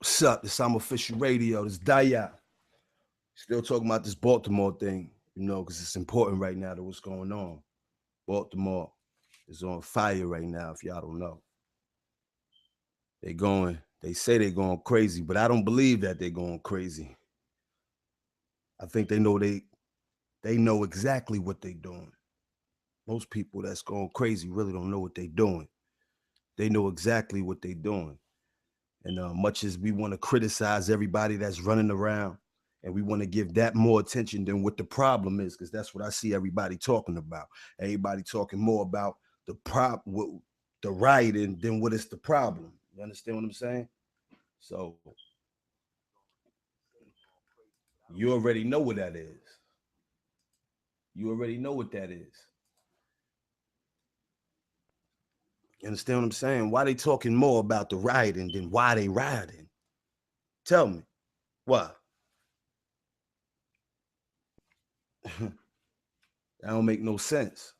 What's up? This I'm official radio. This Daya. Still talking about this Baltimore thing, because it's important right now to what's going on. Baltimore is on fire right now, if y'all don't know. They say they're going crazy, but I don't believe that they're going crazy. I think they know exactly what they're doing. Most people that's going crazy really don't know what they're doing. They know exactly what they're doing. And much as we want to criticize everybody that's running around, and we want to give that more attention than what the problem is, because that's what I see everybody talking about. Everybody talking more about the rioting than what is the problem. You understand what I'm saying? So you already know what that is. You already know what that is. You understand what I'm saying? Why they talking more about the rioting than why they rioting? Tell me. Why? That don't make no sense.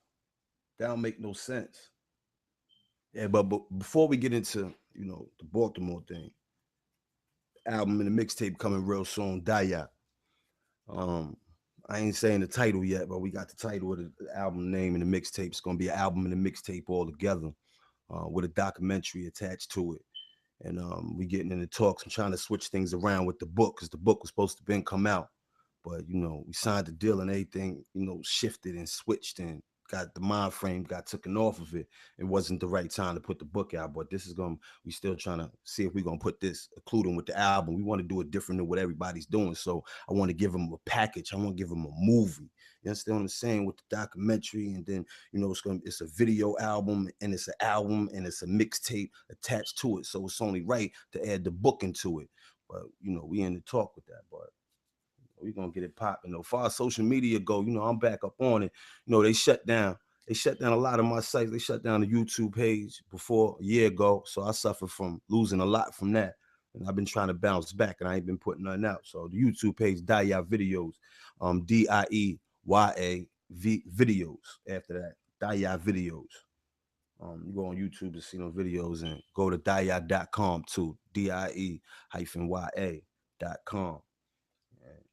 That don't make no sense. Yeah, but before we get into the Baltimore thing, album and the mixtape coming real soon. Daya. Um, I ain't saying the title yet, but we got the title of the album name and the mixtape. It's gonna be an album and a mixtape all together, with a documentary attached to it. And we getting into talks. I'm trying to switch things around with the book because the book was supposed to been come out, but we signed the deal and everything shifted and switched and got the mind frame got taken off of it. It wasn't the right time to put the book out, but this is gonna we still trying to see if we're gonna put this including with the album. We want to do it different than what everybody's doing. So I want to give them a package. I want to give them a movie. You understand what I'm saying with the documentary, and then it's a video album and it's an album and it's a mixtape attached to it. So it's only right to add the book into it. But we in the talk with that, but we're gonna get it popping. Though, far as social media go, I'm back up on it. They shut down. They shut down a lot of my sites. They shut down the YouTube page before a year ago. So I suffered from losing a lot from that. And I've been trying to bounce back and I ain't been putting nothing out. So the YouTube page, Daya Videos, DIEYA videos after that. Daya Videos. You go on YouTube to see those videos and go to Daya.com too. DIE-YA.com.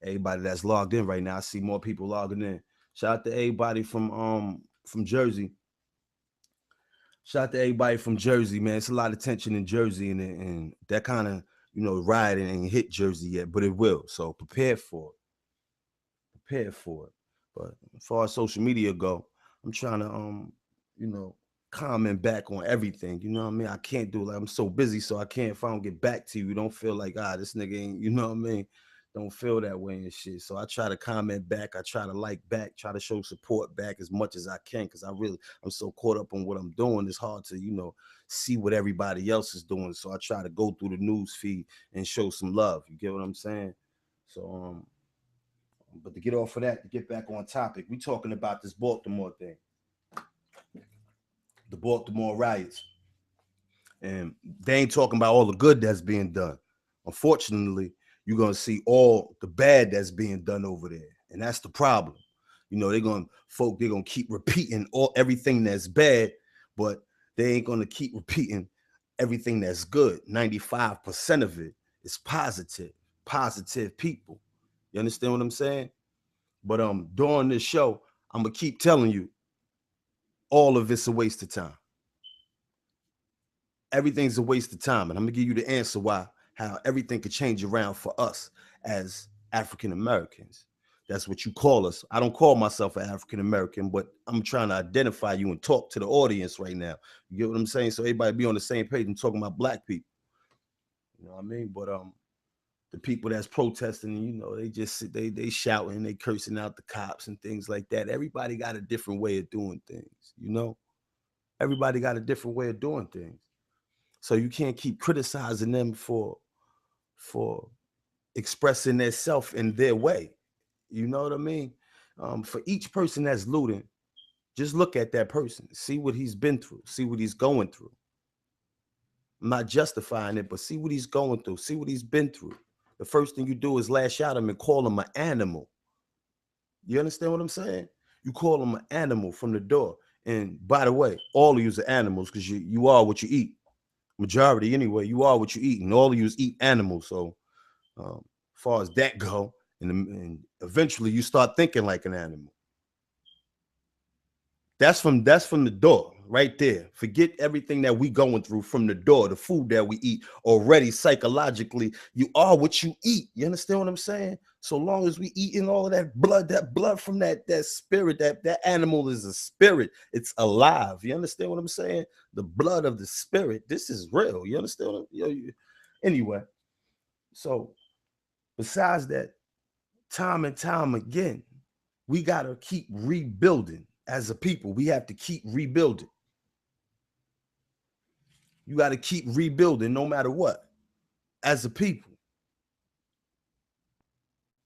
Everybody that's logged in right now, I see more people logging in. Shout out to everybody from Jersey. Shout out to everybody from Jersey, man. It's a lot of tension in Jersey, and that kind of rioting ain't hit Jersey yet, but it will. So prepare for it. Prepare for it. But as far as social media go, I'm trying to comment back on everything. You know what I mean? I can't do it. Like, I'm so busy, so I can't. If I don't get back to you, don't feel like this nigga ain't. You know what I mean? Don't feel that way and shit. So I try to comment back. I try to like back, try to show support back as much as I can, because I'm so caught up on what I'm doing. It's hard to, see what everybody else is doing. So I try to go through the news feed and show some love. You get what I'm saying? So, but to get off of that, to get back on topic, we talking about this Baltimore thing. The Baltimore Riots. And they ain't talking about all the good that's being done. Unfortunately, you're going to see all the bad that's being done over there. And that's the problem. They're going to keep repeating everything that's bad, but they ain't going to keep repeating everything that's good. 95% of it is positive people. You understand what I'm saying? But during this show, I'm going to keep telling you all of it's a waste of time. Everything's a waste of time. And I'm going to give you the answer how everything could change around for us as African Americans. That's what you call us. I don't call myself an African American, but I'm trying to identify you and talk to the audience right now. You get what I'm saying? So everybody be on the same page. I'm talking about black people. You know what I mean? But the people that's protesting, they just they shouting, they cursing out the cops and things like that. Everybody got a different way of doing things, Everybody got a different way of doing things. So you can't keep criticizing them for expressing their self in their way. You know what I mean? For each person that's looting, just look at that person, see what he's been through, see what he's going through. I'm not justifying it, but see what he's going through, see what he's been through. The first thing you do is lash out at him and call him an animal. You understand what I'm saying? You call him an animal from the door. And by the way, all of you are animals because you are what you eat. Majority anyway. You are what you eat, and all of you eat animals. So, as far as that go, and eventually you start thinking like an animal. That's from the door right there. Forget everything that we going through from the door, the food that we eat already psychologically. You are what you eat. You understand what I'm saying? So long as we eating all of that blood from that spirit, that animal is a spirit. It's alive. You understand what I'm saying? The blood of the spirit. This is real. You understand? Anyway, so besides that, time and time again, we got to keep rebuilding. As a people, we have to keep rebuilding. You got to keep rebuilding no matter what, as a people.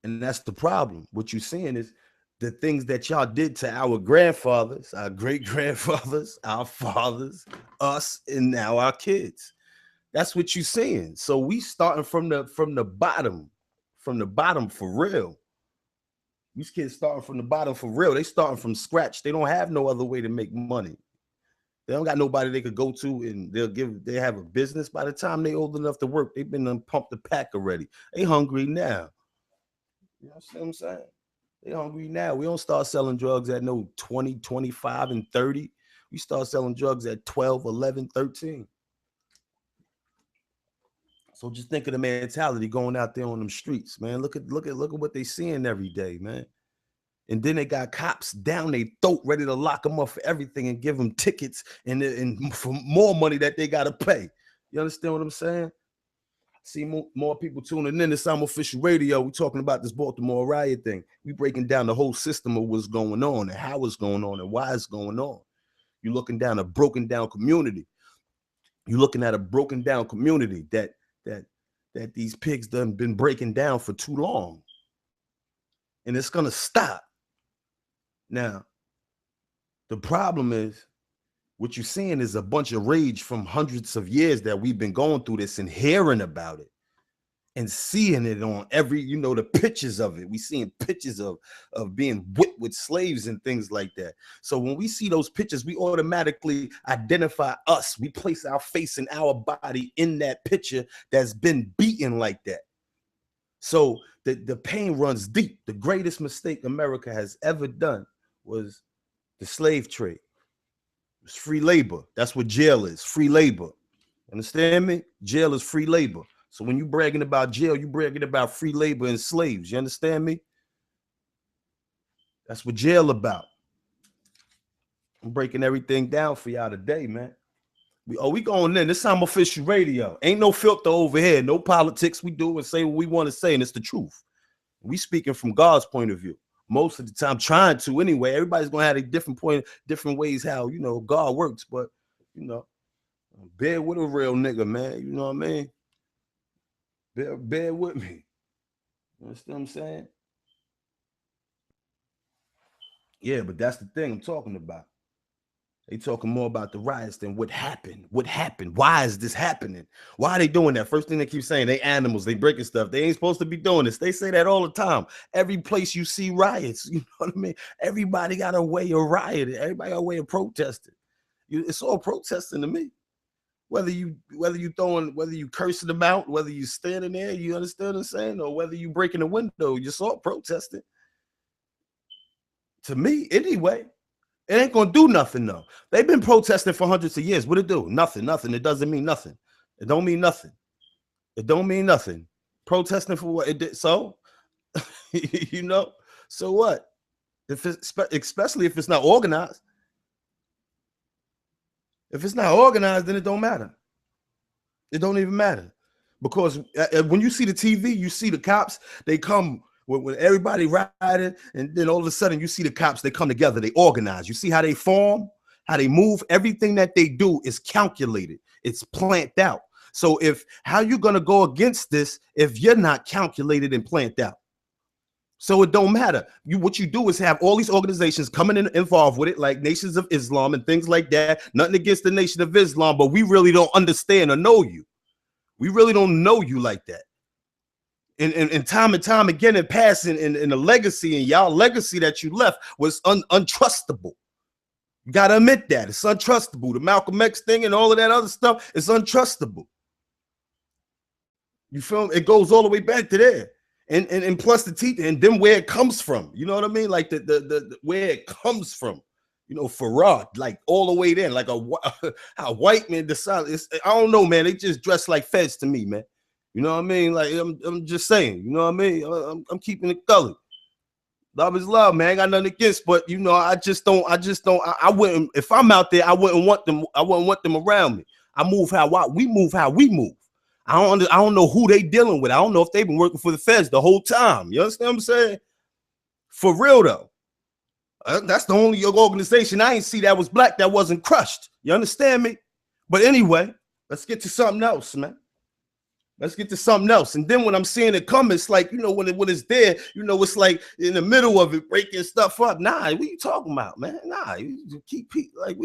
And that's the problem. What you're seeing is the things that y'all did to our grandfathers, our great grandfathers, our fathers, us, and now our kids. That's what you're seeing. So we starting from the bottom for real. These kids starting from the bottom for real. They starting from scratch. They don't have no other way to make money. They don't got nobody they could go to, and they have a business. By the time they old enough to work, they've been pumped the pack already. They hungry now. You know what I'm saying? They hungry now. We don't start selling drugs at no 20, 25, and 30. We start selling drugs at 12, 11, 13. So just think of the mentality going out there on them streets, man. Look at what they seeing every day, man. And then they got cops down their throat ready to lock them up for everything and give them tickets and for more money that they got to pay. You understand what I'm saying? See more people tuning in to Some Official Radio. We're talking about this Baltimore riot thing. We breaking down the whole system of what's going on and how it's going on and why it's going on. You're looking down a broken down community. You're looking at a broken down community that these pigs done been breaking down for too long. And it's going to stop. Now, the problem is what you're seeing is a bunch of rage from hundreds of years that we've been going through this and hearing about it and seeing it on every, the pictures of it. We seeing pictures of being whipped with slaves and things like that. So when we see those pictures, we automatically identify us. We place our face and our body in that picture that's been beaten like that. So the pain runs deep. The greatest mistake America has ever done was the slave trade. It's free labor. That's what jail is, free labor. Understand me? Jail is free labor. So when you bragging about jail, you bragging about free labor and slaves. You understand me? That's what jail about. I'm breaking everything down for y'all today, man. We going in. This Some Official Radio. Ain't no filter over here. No politics. We do and say what we want to say, and it's the truth. We speaking from God's point of view. Most of the time, trying to anyway. Everybody's gonna have a different point, different ways how God works, but bear with a real nigga, man. You know what I mean? Bear with me. You understand what I'm saying? Yeah, but that's the thing I'm talking about. They talking more about the riots than what happened. What happened? Why is this happening? Why are they doing that? First thing they keep saying, they animals, they breaking stuff. They ain't supposed to be doing this. They say that all the time. Every place you see riots, you know what I mean? Everybody got a way of rioting. Everybody got a way of protesting. It's all protesting to me. Whether you cursing them out, whether you standing there, you understand what I'm saying, or whether you breaking the window, you're all protesting. To me, anyway. It ain't gonna do nothing though. They've been protesting for hundreds of years. What it do? Nothing. It doesn't mean nothing. It don't mean nothing. It don't mean nothing. Protesting for what it did. So, so what? Especially if it's not organized. If it's not organized, then it don't matter. It don't even matter. Because when you see the TV, you see the cops, they come when everybody riding, and then all of a sudden you see the cops, they come together, they organize. You see how they form, how they move. Everything that they do is calculated. It's planned out. So how you gonna go against this if you're not calculated and planned out? So it don't matter. What you do is have all these organizations coming in involved with it, like Nations of Islam and things like that. Nothing against the Nation of Islam, but we really don't understand or know you. We really don't know you like that. And time again in passing, and the legacy, and y'all legacy that you left was untrustable. You got to admit that. It's untrustable. The Malcolm X thing and all of that other stuff is untrustable. You feel me? It goes all the way back to there. And plus the teeth, and then where it comes from. You know what I mean? Like the where it comes from. You know, Farad, like all the way there, like a white man decides. I don't know, man. They just dress like feds to me, man. You know what I mean? Like I'm just saying. You know what I mean? I'm keeping it colored. Love is love, man. I got nothing against, but you know, I just don't. I wouldn't. If I'm out there, I wouldn't want them. I wouldn't want them around me. I move how we move. How we move. I don't know who they dealing with. I don't know if they've been working for the feds the whole time. You understand what I'm saying? For real though. That's the only organization I ain't see that was black that wasn't crushed. You understand me? But anyway, let's get to something else, man. Let's get to something else. And then when I'm seeing it come, it's like, you know, when it's there, you know, it's like in the middle of it, breaking stuff up. Nah, what you talking about, man? Nah, you keep like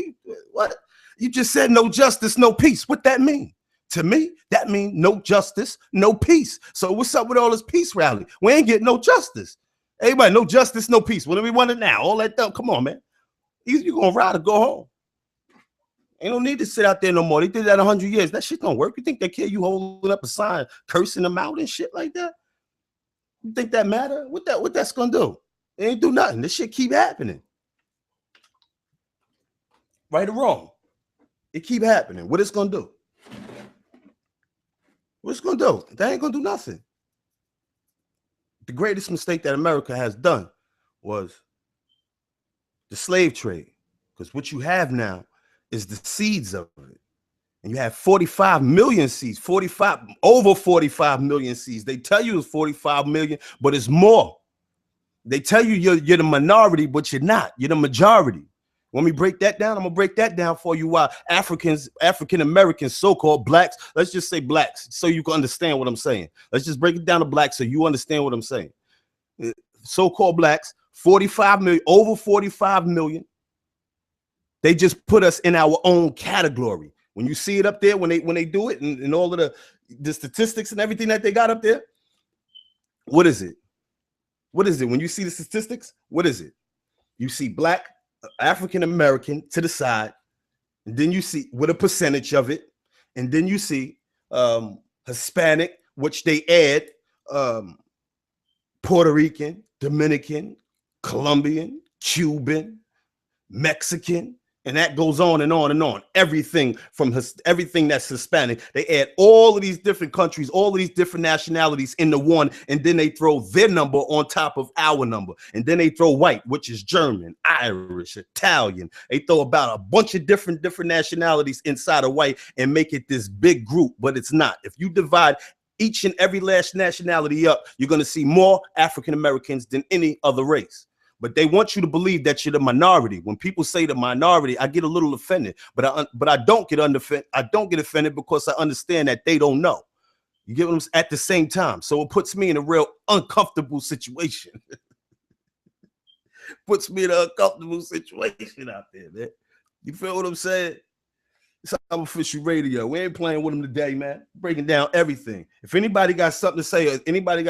what? You just said no justice, no peace. What that mean? To me, that means no justice, no peace. So what's up with all this peace rally? We ain't getting no justice. Everybody, no justice, no peace. What do we want it now? All that stuff. Come on, man. Either you gonna ride or go home. Ain't no need to sit out there no more. They did that 100 years. That shit don't work. You think they care you holding up a sign, cursing them out and shit like that? You think that matter? What that's gonna do? It ain't do nothing. This shit keep happening. Right or wrong? It keep happening. What it's gonna do? What's gonna do? That ain't gonna do nothing. The greatest mistake that America has done was the slave trade, because what you have now is the seeds of it. And you have 45 million seeds, over 45 million seeds. They tell you it's 45 million, but it's more. They tell you you're the minority, but you're not. You're the majority. When we break that down, I'm gonna break that down for you. Why African Americans, so-called blacks, let's just say blacks, so you can understand what I'm saying. Let's just break it down to blacks so you understand what I'm saying. So-called blacks, 45 million, over 45 million. They just put us in our own category. When you see it up there, when they do it, and all of the statistics and everything that they got up there, what is it? What is it? When you see the statistics, what is it? You see black, African American to the side, and then you see what a percentage of it, and then you see Hispanic, which they add Puerto Rican, Dominican, Colombian, Cuban, Mexican, and that goes on and on and on. Everything that's Hispanic, they add all of these different countries, all of these different nationalities into one, and then they throw their number on top of our number, and then they throw white, which is German, Irish, Italian. They throw about a bunch of different nationalities inside of white and make it this big group, but it's not. If you divide each and every last nationality up, you're going to see more African Americans than any other race. But they want you to believe that you're the minority. When people say the minority, I get a little offended, but I don't get offended because I understand that they don't know. You get what I'm saying? At the same time. So it puts me in a real uncomfortable situation. Puts me in an uncomfortable situation out there, man. You feel what I'm saying? It's our official radio. We ain't playing with them today, man. Breaking down everything. If anybody got something to say, or anybody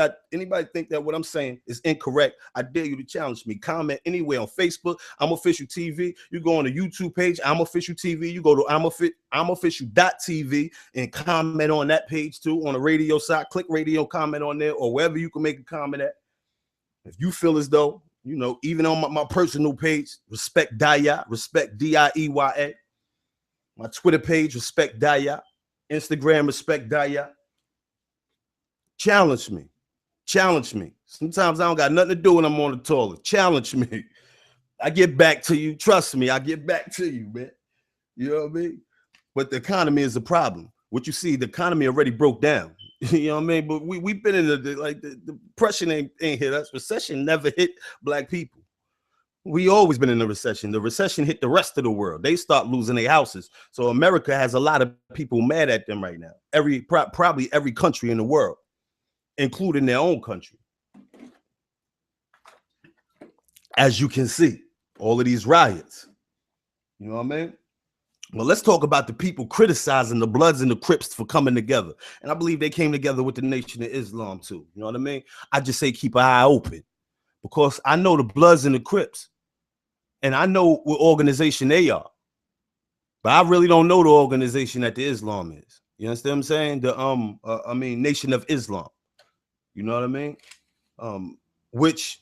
think that what I'm saying is incorrect, I dare you to challenge me. Comment anywhere on Facebook. I'm Official TV. You go on the YouTube page. I'm Official TV. You go to I'm Official.tv and comment on that page too. On the radio side, click radio, comment on there, or wherever you can make a comment at. If you feel as though, you know, even on my personal page, respect Daya, respect Diya. My Twitter page, respect Daya. Instagram, respect Daya. Challenge me. Challenge me. Sometimes I don't got nothing to do when I'm on the toilet. Challenge me. I get back to you. Trust me, I get back to you, man. You know what I mean? But the economy is a problem. What you see, the economy already broke down. You know what I mean? But we've been in the depression ain't hit us. Recession never hit black people. We always been in a recession. The recession hit the rest of the world. They start losing their houses. So America has a lot of people mad at them right now. Probably every country in the world, including their own country. As you can see, all of these riots. You know what I mean? Well, let's talk about the people criticizing the Bloods and the Crips for coming together. And I believe they came together with the Nation of Islam too. You know what I mean? I just say keep an eye open. Because I know the Bloods and the Crips, And I know what organization they are, but I really don't know the organization that the Islam is. You understand what I'm saying? Nation of Islam. You know what I mean? Which,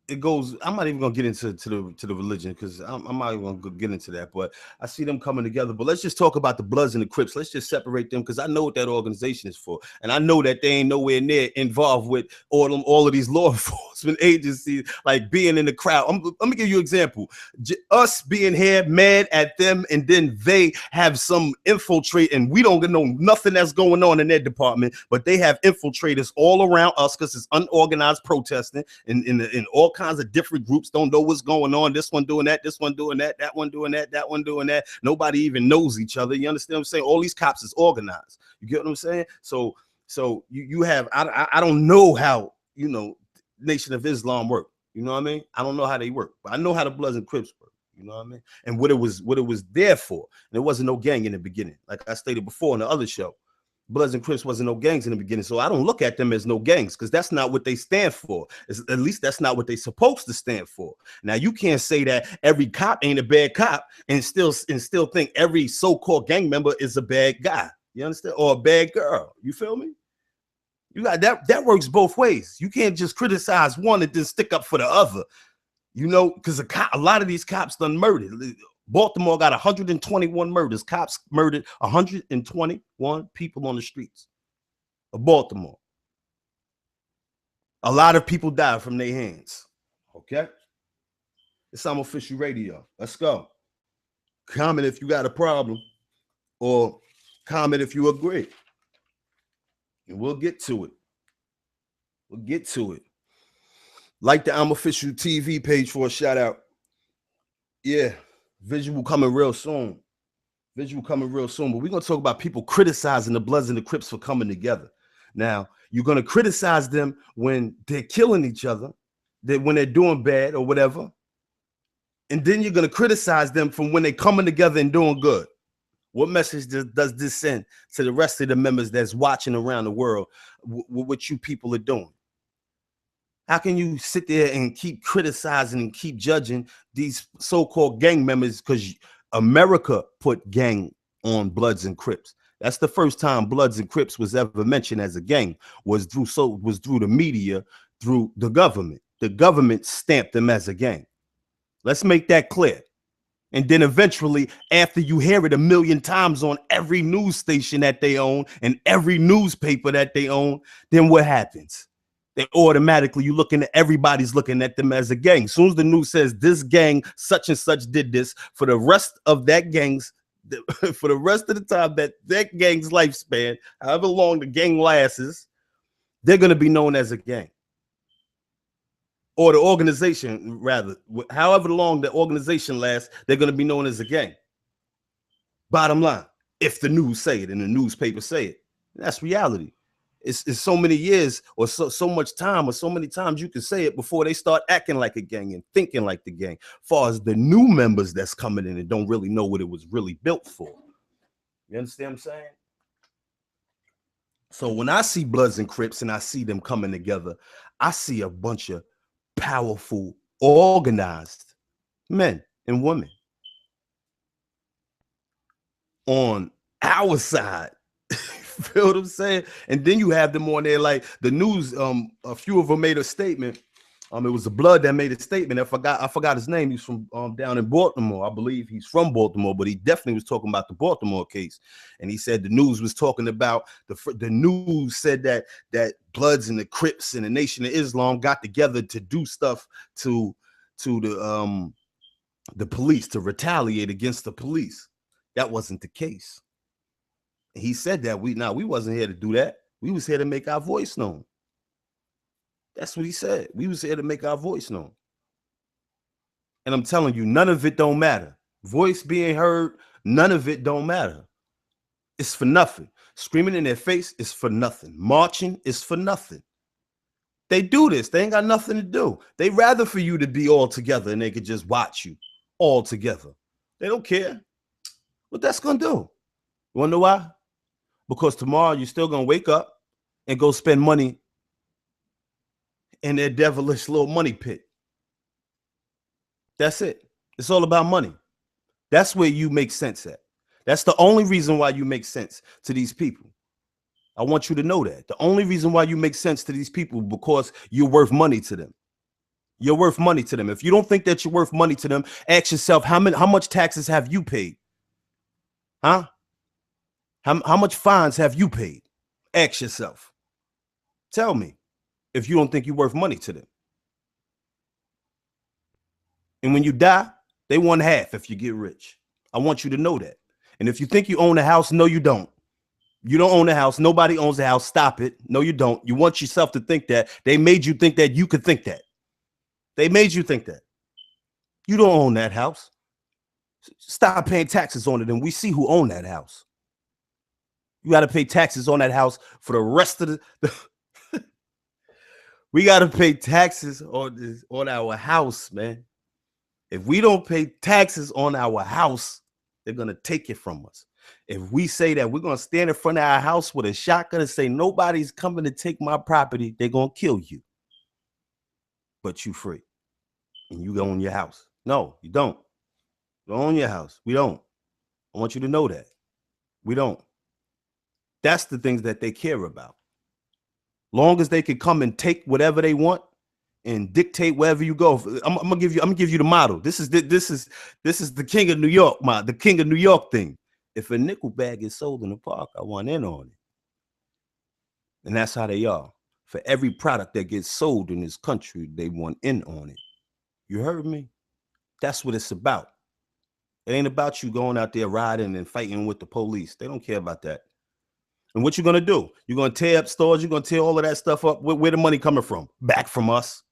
it goes. I'm not even gonna get into the religion because I'm not even gonna get into that. But I see them coming together. But let's just talk about the Bloods and the Crips. Let's just separate them because I know what that organization is for, and I know that they ain't nowhere near involved with all of these law enforcement agencies, like being in the crowd. Let me give you an example. Us being here mad at them, and then they have some infiltrate, and we don't know nothing that's going on in their department, but they have infiltrators all around us because it's unorganized protesting in all kinds of different groups. Don't know what's going on. This one doing that, this one doing that, that one doing that, that one doing that. Nobody even knows each other. You understand what I'm saying? All these cops is organized. You get what I'm saying? So you have I don't know how Nation of Islam work. You know what I mean? I don't know how they work, but I know how the Bloods and Crips work. You know what I mean? And what it was there for. And there wasn't no gang in the beginning, like I stated before in the other show. Bloods and Crips wasn't no gangs in the beginning, so I don't look at them as no gangs because that's not what they stand for. At least that's not what they're supposed to stand for. Now you can't say that every cop ain't a bad cop and still think every so-called gang member is a bad guy. You understand? Or a bad girl. You feel me? You got that works both ways. You can't just criticize one and then stick up for the other. Because a lot of these cops done murdered. Baltimore got 121 murders. Cops murdered 121 people on the streets of Baltimore. A lot of people died from their hands. Okay? It's Official Radio. Let's go. Comment if you got a problem or comment if you agree. And we'll get to it. We'll get to it. Like the Official TV page for a shout out. Yeah. Visual coming real soon. But we're going to talk about people criticizing the Bloods and the Crips for coming together. Now, you're going to criticize them when they're killing each other, when they're doing bad or whatever. And then you're going to criticize them from when they're coming together and doing good. What message does this send to the rest of the members that's watching around the world what you people are doing? How can you sit there and keep criticizing and keep judging these so-called gang members because America put gang on Bloods and Crips? That's the first time Bloods and Crips was ever mentioned as a gang, was through the media, through the government. The government stamped them as a gang. Let's make that clear. And then eventually, after you hear it a million times on every news station that they own and every newspaper that they own, then what happens? They automatically, everybody's looking at them as a gang. As soon as the news says this gang, such and such did this, for the rest of that gang's, for the rest of the time that gang's lifespan, however long the gang lasts, they're going to be known as a gang. Or the organization, rather, however long the organization lasts, they're going to be known as a gang. Bottom line, if the news say it and the newspaper say it, that's reality. It's so many years or so much time or so many times you can say it before they start acting like a gang and thinking like the gang. Far as the new members that's coming in and don't really know what it was really built for. You understand what I'm saying? So when I see Bloods and Crips and I see them coming together, I see a bunch of powerful, organized men and women on our side. Feel what I'm saying? And then you have them on there, like the news. A few of them made a statement. It was the Blood that made a statement. I forgot his name. He's from down in Baltimore. I believe he's from Baltimore, but he definitely was talking about the Baltimore case. And he said the news was talking about the news said that Bloods and the Crips and the Nation of Islam got together to do stuff to the police, to retaliate against the police. That wasn't the case. He said that we wasn't here to do that. We was here to make our voice known. That's what he said. We was here to make our voice known. And I'm telling you, none of it don't matter. Voice being heard, none of it don't matter. It's for nothing. Screaming in their face is for nothing. Marching is for nothing. They do this. They ain't got nothing to do. They rather for you to be all together and they could just watch you all together. They don't care. What that's going to do? You want to know why? Because tomorrow you're still going to wake up and go spend money in their devilish little money pit. That's it. It's all about money. That's where you make sense at. That's the only reason why you make sense to these people. I want you to know that. The only reason why you make sense to these people because you're worth money to them. You're worth money to them. If you don't think that you're worth money to them, ask yourself how much taxes have you paid? Huh? How much fines have you paid? Ask yourself. Tell me if you don't think you're worth money to them. And when you die, they want half if you get rich. I want you to know that. And if you think you own a house, no, you don't. You don't own a house. Nobody owns a house. Stop it. No, you don't. You want yourself to think that. They made you think that you could think that. They made you think that. You don't own that house. Stop paying taxes on it, and we see who own that house. You got to pay taxes on that house for the rest of the we got to pay taxes on our house, man. If we don't pay taxes on our house, they're going to take it from us. If we say that we're going to stand in front of our house with a shotgun and say, nobody's coming to take my property, they're going to kill you. But you free. And you own your house. No, you don't. You don't own your house. We don't. I want you to know that. We don't. That's the things that they care about. Long as they can come and take whatever they want and dictate wherever you go. I'm gonna give you the model. This is the king of New York, the king of New York thing. If a nickel bag is sold in the park, I want in on it. And that's how they are. For every product that gets sold in this country, they want in on it. You heard me? That's what it's about. It ain't about you going out there riding and fighting with the police. They don't care about that. And what you're going to do? You're going to tear up stores. You're going to tear all of that stuff up. Where the money coming from? Back from us.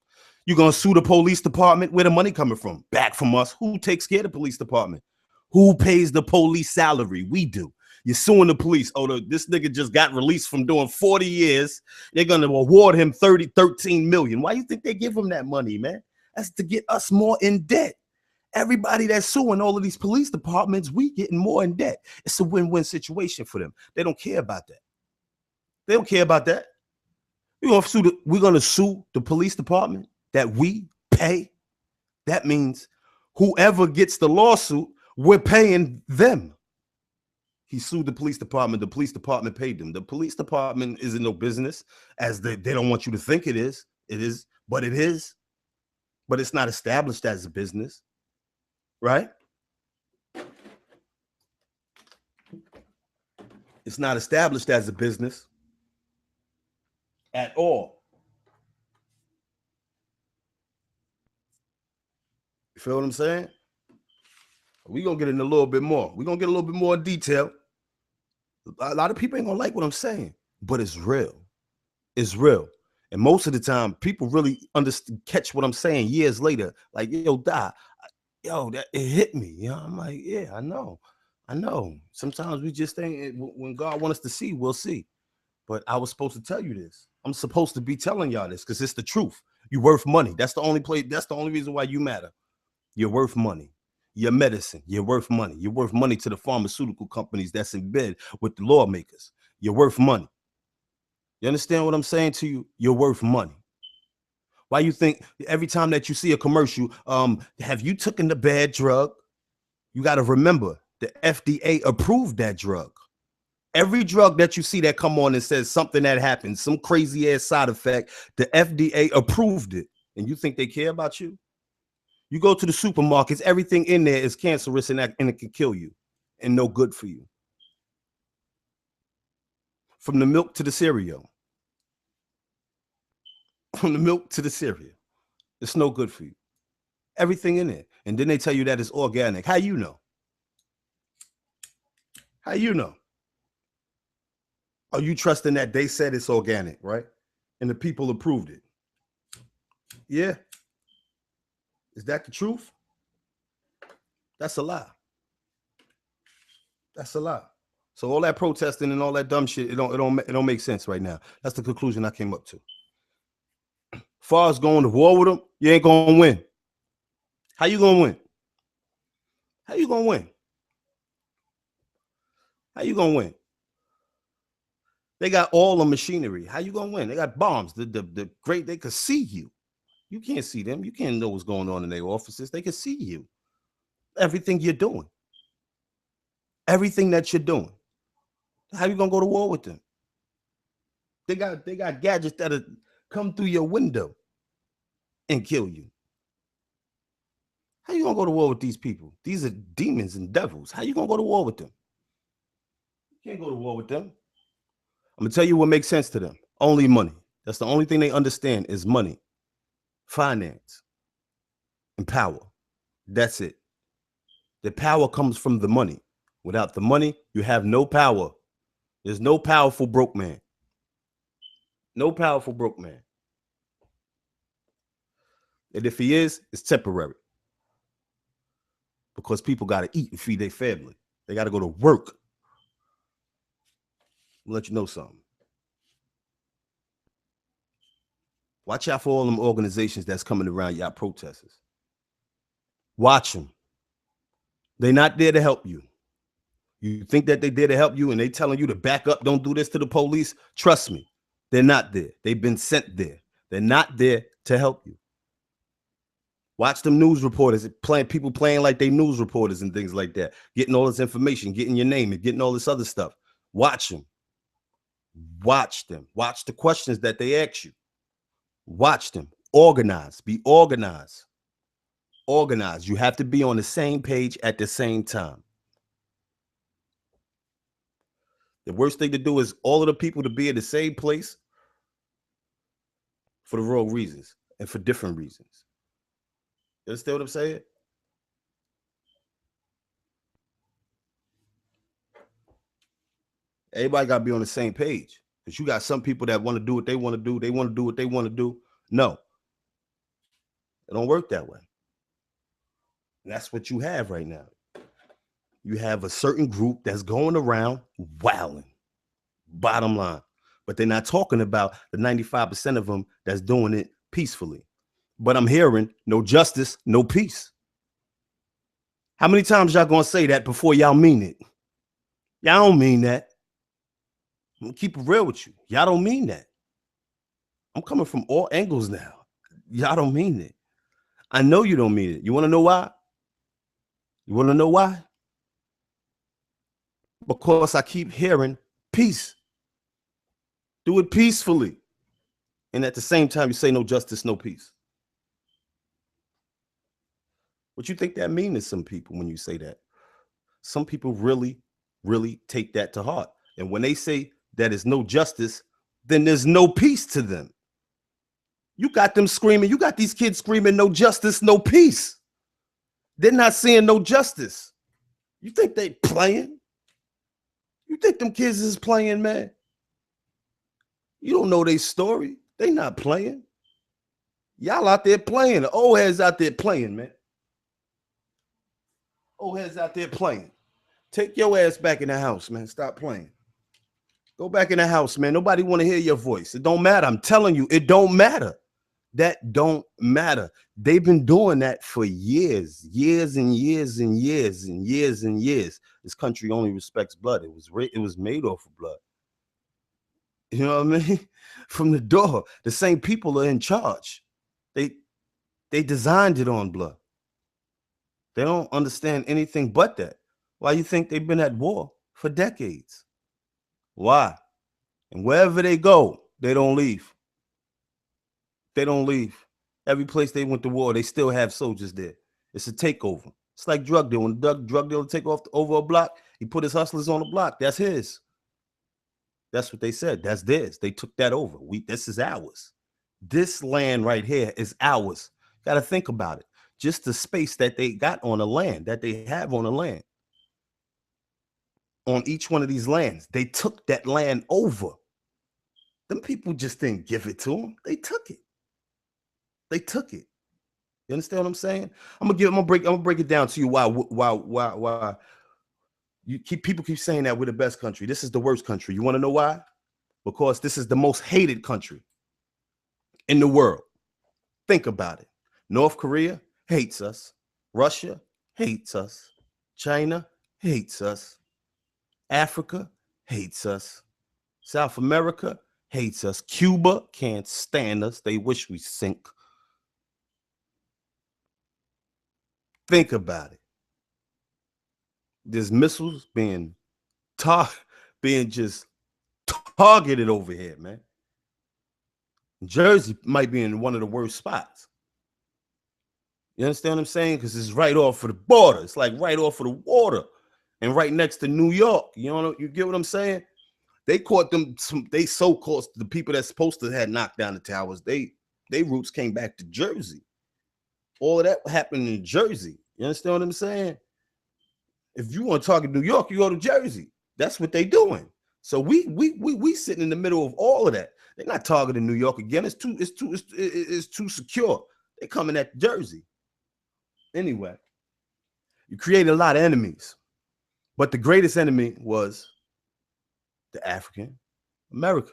You're going to sue the police department. Where the money coming from? Back from us. Who takes care of the police department? Who pays the police salary? We do. You're suing the police. Oh, this nigga just got released from doing 40 years. They're going to award him 13 million. Why you think they give him that money, man? That's to get us more in debt. Everybody that's suing all of these police departments, we getting more in debt. It's a win-win situation for them. They don't care about that. They don't care about that. We're going to sue the police department that we pay. That means whoever gets the lawsuit, we're paying them. He sued the police department. The police department paid them. The police department is in no business, as they don't want you to think it is. It is, but it is. But it's not established as a business. Right? It's not established as a business at all. You feel what I'm saying? We're going to get in a little bit more. We're going to get a little bit more in detail. A lot of people ain't going to like what I'm saying, but it's real. It's real. And most of the time, people really catch what I'm saying years later. Like, yo, it hit me. You know, I'm like, yeah, I know. Sometimes we just think when God wants us to see, we'll see. But I was supposed to tell you this. I'm supposed to be telling y'all this because it's the truth. You're worth money. That's the only reason why you matter. You're worth money. Your medicine, you're worth money. You're worth money to the pharmaceutical companies that's in bed with the lawmakers. You're worth money. You understand what I'm saying to you? You're worth money. Why you think every time that you see a commercial, have you taken the bad drug? You got to remember the FDA approved that drug. Every drug that you see that come on and says something that happened, some crazy ass side effect, the FDA approved it. And you think they care about you? You go to the supermarkets, everything in there is cancerous and it can kill you and no good for you. From the milk to the cereal. From the milk to the cereal. It's no good for you. Everything in there. And then they tell you that it's organic. How you know? How you know? Are you trusting that they said it's organic, right? And the people approved it? Yeah. Is that the truth? That's a lie. That's a lie. So all that protesting and all that dumb shit, it don't make sense right now. That's the conclusion I came up to. Far as going to war with them, you ain't gonna win. How you gonna win? How you gonna win? How you gonna win? They got all the machinery. How you gonna win? They got bombs. The great, they could see you. You can't see them. You can't know what's going on in their offices. They can see you. Everything you're doing. Everything that you're doing. How you gonna go to war with them? They got gadgets that'll come through your window and kill you. How you gonna go to war with these people? These are demons and devils. How you gonna go to war with them? You can't go to war with them. I'm gonna tell you what makes sense to them. Only money. That's the only thing they understand is money, finance, and power. That's it. The power comes from the money. Without the money, you have no power. There's no powerful broke man. No powerful broke man. And if he is, it's temporary. Because people got to eat and feed their family. They got to go to work. I'll let you know something. Watch out for all them organizations that's coming around y'all protesters. Watch them. They're not there to help you. You think that they're there to help you and they telling you to back up, don't do this to the police? Trust me, they're not there. They've been sent there. They're not there to help you. Watch them news reporters, people playing like they news reporters and things like that, getting all this information, getting your name and getting all this other stuff. Watch them. Watch them. Watch the questions that they ask you. Watch them. Organize. Be organized. Organize. You have to be on the same page at the same time. The worst thing to do is all of the people to be in the same place for the wrong reasons and for different reasons. You understand what I'm saying? Everybody got to be on the same page. Because you got some people that want to do what they want to do. They want to do what they want to do. No. It don't work that way. And that's what you have right now. You have a certain group that's going around wilding. Bottom line. But they're not talking about the 95% of them that's doing it peacefully. But I'm hearing no justice, no peace. How many times y'all gonna say that before y'all mean it? Y'all don't mean that. I'm gonna keep it real with you. Y'all don't mean that. I'm coming from all angles now. Y'all don't mean it. I know you don't mean it. You want to know why? You want to know why? Because I keep hearing peace. Do it peacefully. And at the same time, you say no justice, no peace. What you think that means to some people when you say that? Some people really, really take that to heart. And when they say that is no justice, then there's no peace to them. You got them screaming. You got these kids screaming, no justice, no peace. They're not seeing no justice. You think they playing? You think them kids is playing, man? You don't know their story. They not playing. Y'all out there playing. The old heads out there playing, man. Old heads out there playing. Take your ass back in the house, man. Stop playing. Go back in the house, man. Nobody want to hear your voice. It don't matter. I'm telling you, it don't matter. That don't matter. They've been doing that for years, years and years and years and years and years. This country only respects blood. It was made off of blood. You know what I mean? From the door, the same people are in charge. They designed it on blood. They don't understand anything but that. Why you think they've been at war for decades? Why? And wherever they go, they don't leave. They don't leave. Every place they went to war, they still have soldiers there. It's a takeover. It's like drug deal. When the drug dealer take off over a block, he put his hustlers on the block. That's his. That's what they said. That's theirs. They took that over. This is ours. This land right here is ours. Got to think about it. Just the space that they got on the land, that they have on the land. On each one of these lands, they took that land over. Them people just didn't give it to them. They took it. They took it. You understand what I'm saying? I'm gonna break it down to you why people keep saying that we're the best country. This is the worst country. You want to know why? Because this is the most hated country in the world. Think about it. North Korea hates us. Russia hates us. China hates us. Africa hates us. South America hates us. Cuba can't stand us. They wish we sink. Think about it. There's missiles being just targeted over here, man. Jersey might be in one of the worst spots. You understand what I'm saying? Because it's right off of the border. It's like right off of the water and right next to New York. You get what I'm saying? They caught them. They so-called the people that's supposed to have knocked down the towers. They roots came back to Jersey. All of that happened in Jersey. You understand what I'm saying? If you want to talk in New York, you go to Jersey. That's what they doing. So we sitting in the middle of all of that. They're not targeting New York again. It's too secure. They're coming at Jersey. Anyway, you created a lot of enemies, but the greatest enemy was the African American.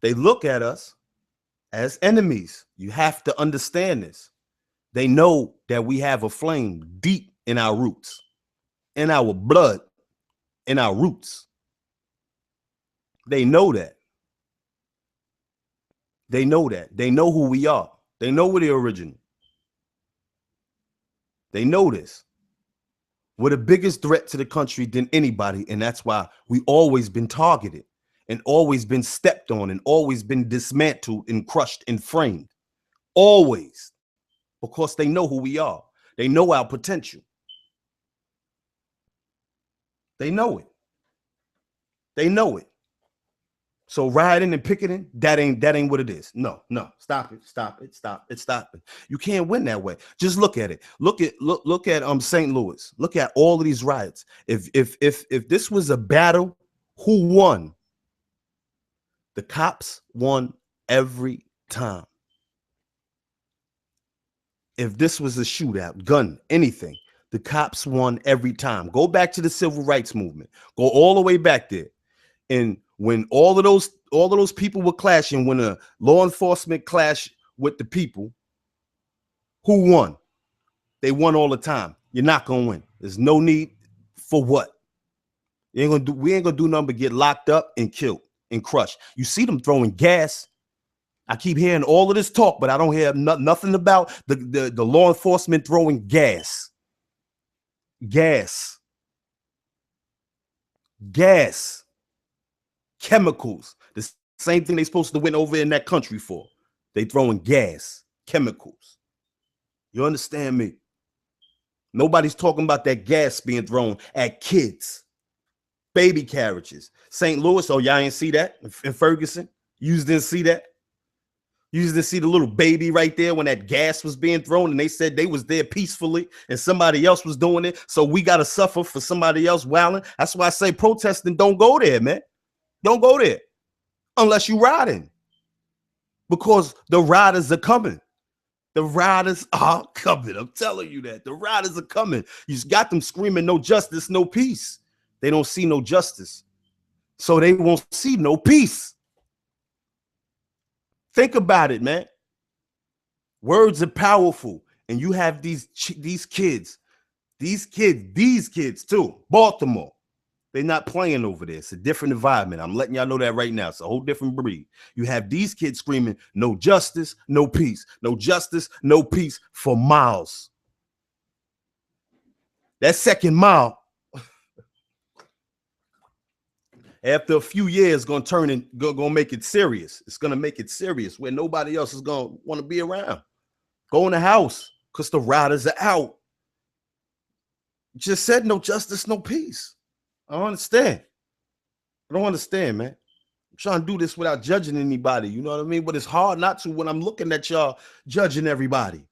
They look at us as enemies. You have to understand this. They know that we have a flame deep in our roots, in our blood, in our roots. They know that. They know that. They know who we are. They know we're the original. They know this. We're the biggest threat to the country than anybody, and that's why we always been targeted and always been stepped on and always been dismantled and crushed and framed. Always. Because they know who we are. They know our potential. They know it. They know it. So rioting and picketing, that ain't what it is. No, stop it. You can't win that way. Just look at it. Look at St. Louis. Look at all of these riots. If this was a battle, who won? The cops won every time. If this was a shootout, gun, anything, the cops won every time. Go back to the civil rights movement. Go all the way back there. And when all of those people were clashing, when a law enforcement clashed with the people, who won? They won all the time. You're not gonna win. There's no need for what? We ain't gonna do nothing but get locked up and killed and crushed. You see them throwing gas. I keep hearing all of this talk, but I don't hear nothing about the law enforcement throwing gas. Chemicals, the same thing they supposed to win over in that country for. They throwing gas, chemicals. You understand me? Nobody's talking about that gas being thrown at kids, baby carriages. St. Louis, oh, y'all ain't see that in Ferguson? You didn't see that? You didn't see the little baby right there when that gas was being thrown and they said they was there peacefully and somebody else was doing it. So we got to suffer for somebody else wilding. That's why I say protesting, don't go there, man. Don't go there unless you riding, because the riders are coming. The riders are coming. I'm telling you that. The riders are coming. You just got them screaming, no justice, no peace. They don't see no justice, so they won't see no peace. Think about it, man. Words are powerful, and you have these kids too. Baltimore. They're not playing over there. It's a different environment. I'm letting y'all know that right now. It's a whole different breed. You have these kids screaming, no justice, no peace. No justice, no peace for miles. That second mile, after a few years, gonna turn and gonna make it serious. It's gonna make it serious where nobody else is gonna want to be around. Go in the house because the riders are out. Just said no justice, no peace. I don't understand. I don't understand, man. I'm trying to do this without judging anybody. You know what I mean? But it's hard not to when I'm looking at y'all judging everybody.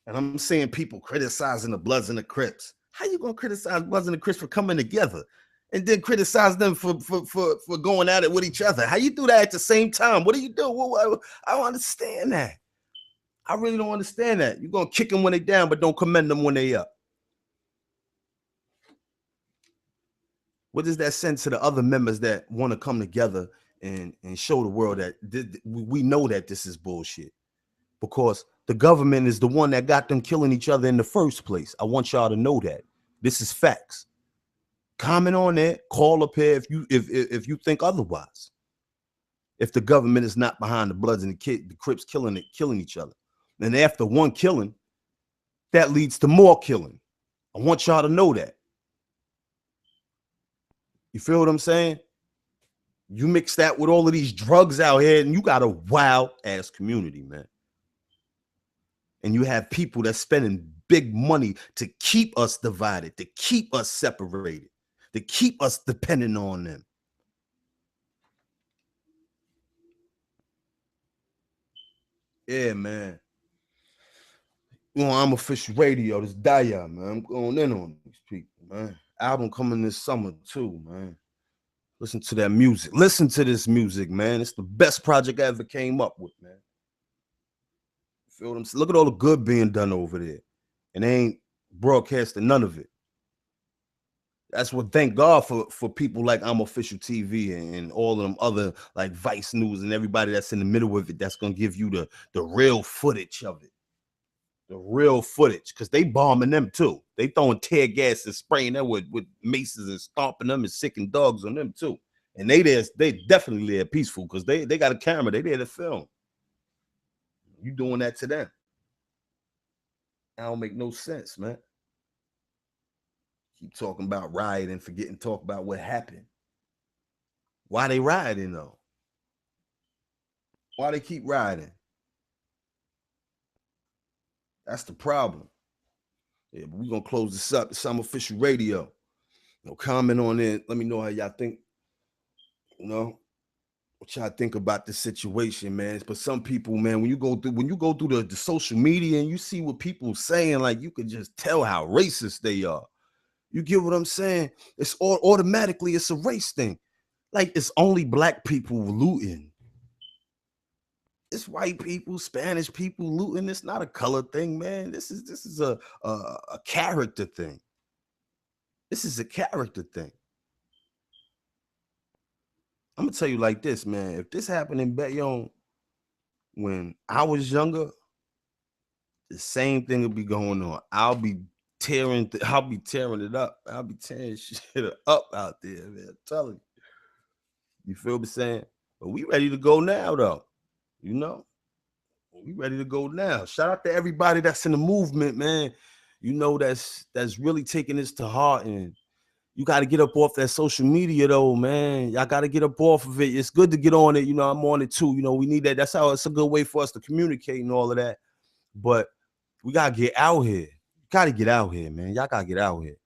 And I'm seeing people criticizing the Bloods and the Crips. How you gonna criticize Bloods and the Crips for coming together and then criticize them for going at it with each other? How you do that at the same time? What do you do? I don't understand that. I really don't understand that. You're gonna kick them when they down, but don't commend them when they up. What does that send to the other members that want to come together and show the world that we know that this is bullshit? Because the government is the one that got them killing each other in the first place. I want y'all to know that. This is facts. Comment on that. Call up here if you think otherwise. If the government is not behind the Bloods and the Crips killing each other. And after one killing, that leads to more killing. I want y'all to know that. You feel what I'm saying? You mix that with all of these drugs out here, and you got a wild ass community, man. And you have people that's spending big money to keep us divided, to keep us separated, to keep us dependent on them. Yeah, man. I'm official radio. This Daya, man. I'm going in on these people, man. Album coming this summer too, man. Listen to that music. Listen to this music, man. It's the best project I ever came up with, man. Feel what I'm saying? Look at all the good being done over there, and they ain't broadcasting none of it. That's what, thank God for people like I'm Official TV and all of them other like Vice News and everybody that's in the middle of it. That's gonna give you the real footage of it, the real footage, because they bombing them too. They throwing tear gas and spraying them with maces and stomping them and sicking dogs on them too. And they definitely there peaceful because they got a camera. They there to film. You doing that to them? That don't make no sense, man. Keep talking about rioting, forgetting to talk about what happened. Why they rioting though? Why they keep rioting? That's the problem. Yeah, but we're gonna close this up. It's Some Official Radio. Comment on it. Let me know how y'all think. What y'all think about this situation, man. But some people, man, when you go through the social media and you see what people saying, like you can just tell how racist they are. You get what I'm saying? It's automatically it's a race thing. Like it's only black people looting. It's white people, Spanish people looting. It's not a color thing, man. This is a character thing. This is a character thing. I'm gonna tell you like this, man. If this happened in Bayonne when I was younger, the same thing will be going on. I'll be tearing it up. I'll be tearing shit up out there, man. I'm telling you. You feel me saying? But we ready to go now, though. You know? We ready to go now. Shout out to everybody that's in the movement, man. That's really taking this to heart, and you got to get up off that social media, though, man. Y'all got to get up off of it. It's good to get on it. I'm on it too. We need that. That's how it's a good way for us to communicate and all of that. But we got to get out here. Got to get out here, man. Y'all got to get out here.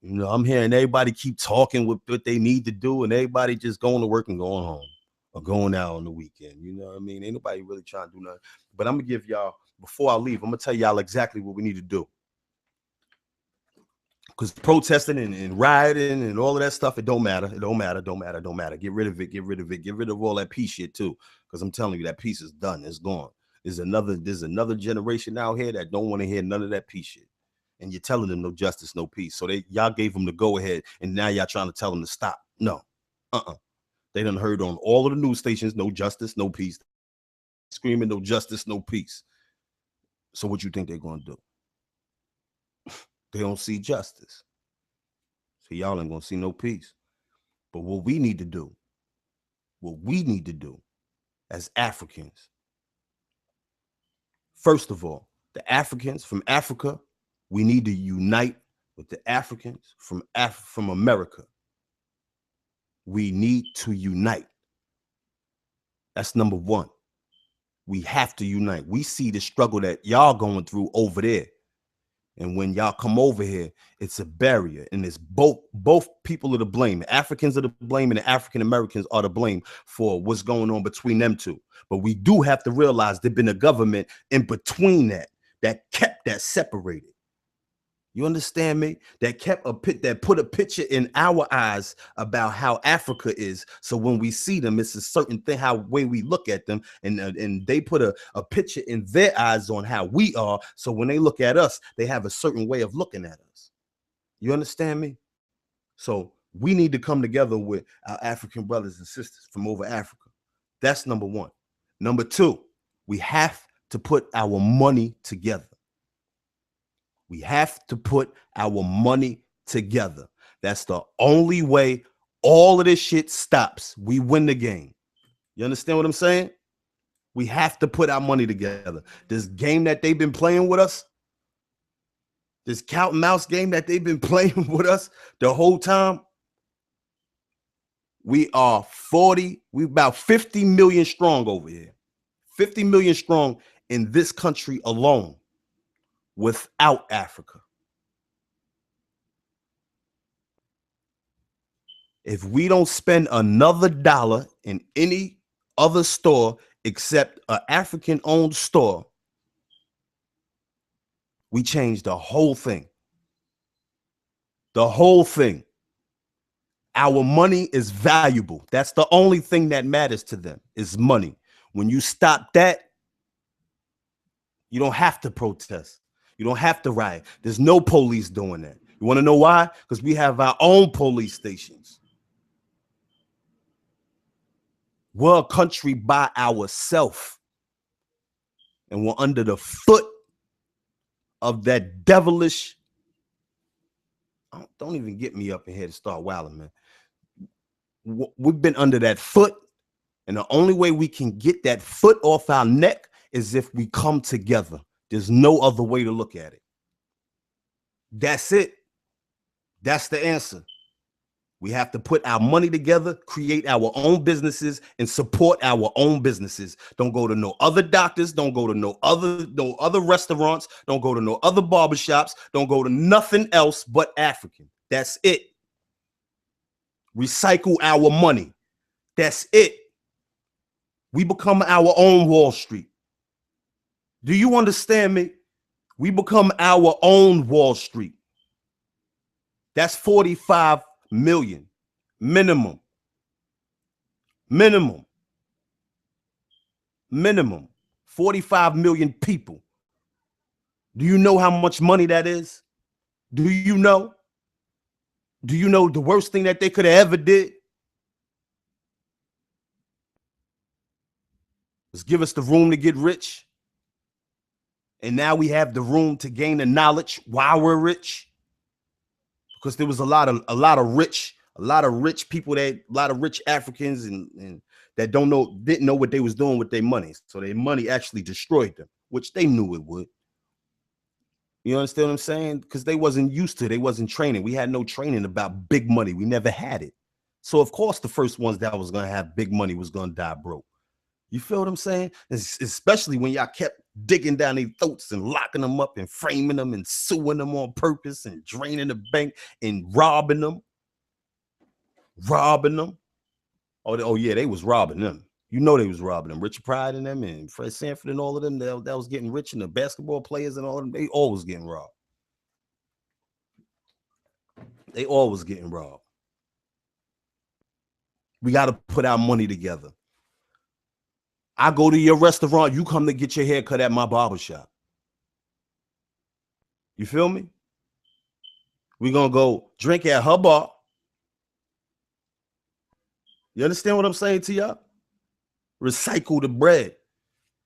I'm hearing everybody keep talking with what they need to do, and everybody just going to work and going home or going out on the weekend. You know what I mean? Ain't nobody really trying to do nothing. But I'm going to give y'all, before I leave, I'm going to tell y'all exactly what we need to do. Because protesting and rioting and all of that stuff, it don't matter. It don't matter. Get rid of it. Get rid of all that peace shit too. Because I'm telling you, that peace is done. It's gone. There's another generation out here that don't want to hear none of that peace shit. And you're telling them no justice, no peace. So y'all gave them the go ahead, and now y'all trying to tell them to stop. No. They done heard on all of the news stations, no justice, no peace. Screaming no justice, no peace. So what you think they're gonna do? They don't see justice. So y'all ain't gonna see no peace. But what we need to do as Africans, first of all, the Africans from Africa, we need to unite with the Africans from America. We need to unite. That's number one. We have to unite. We see the struggle that y'all going through over there. And when y'all come over here, it's a barrier. And it's both people are to blame. The Africans are to blame, and the African Americans are to blame for what's going on between them two. But we do have to realize there's been a government in between that kept that separated. You understand me? That put a picture in our eyes about how Africa is. So when we see them, it's a certain thing, how way we look at them, and they put a picture in their eyes on how we are. So when they look at us, they have a certain way of looking at us. You understand me? So we need to come together with our African brothers and sisters from over Africa. That's number one. Number two, we have to put our money together. We have to put our money together. That's the only way all of this shit stops. We win the game. You understand what I'm saying? We have to put our money together. This game that they've been playing with us, This cat and mouse game that they've been playing with us the whole time. We are we about 50 million strong over here. 50 million strong in this country alone without Africa. If we don't spend another dollar in any other store except an African-owned store, we change the whole thing. The whole thing. Our money is valuable. That's the only thing that matters to them is money. When you stop that, you don't have to protest. You don't have to riot. There's no police doing that. You want to know why? Because we have our own police stations. We're a country by ourselves. And we're under the foot of that devilish. Don't even get me up in here to start wilding, man. We've been under that foot. And the only way we can get that foot off our neck is if we come together. There's no other way to look at it. That's it. That's the answer. We have to put our money together, create our own businesses, and support our own businesses. Don't go to no other doctors. Don't go to no other restaurants. Don't go to no other barbershops. Don't go to nothing else but African. That's it. Recycle our money. That's it. We become our own Wall Street. Do you understand me? We become our own Wall Street. That's 45 million minimum. 45 million people. Do you know how much money that is? Do you know? Do you know the worst thing that they could have ever did was give us the room to get rich? And now we have the room to gain the knowledge while we're rich. Because there was a lot of rich people, a lot of rich Africans and that didn't know what they was doing with their money. So their money actually destroyed them, which they knew it would. You understand what I'm saying? Because they wasn't used to it. They wasn't training. We had no training about big money. We never had it. So of course the first ones that was gonna have big money was gonna die broke. You feel what I'm saying? Especially when y'all kept digging down their throats and locking them up and framing them and suing them on purpose and draining the bank and robbing them. Oh yeah, they was robbing them. You know they was robbing them. Richard Pryor and them and Fred Sanford and all of them that was getting rich, and the basketball players and all of them, they always getting robbed. They always getting robbed. We got to put our money together. I go to your restaurant, you come to get your hair cut at my barbershop. You feel me? We're going to go drink at her bar. You understand what I'm saying to y'all? Recycle the bread.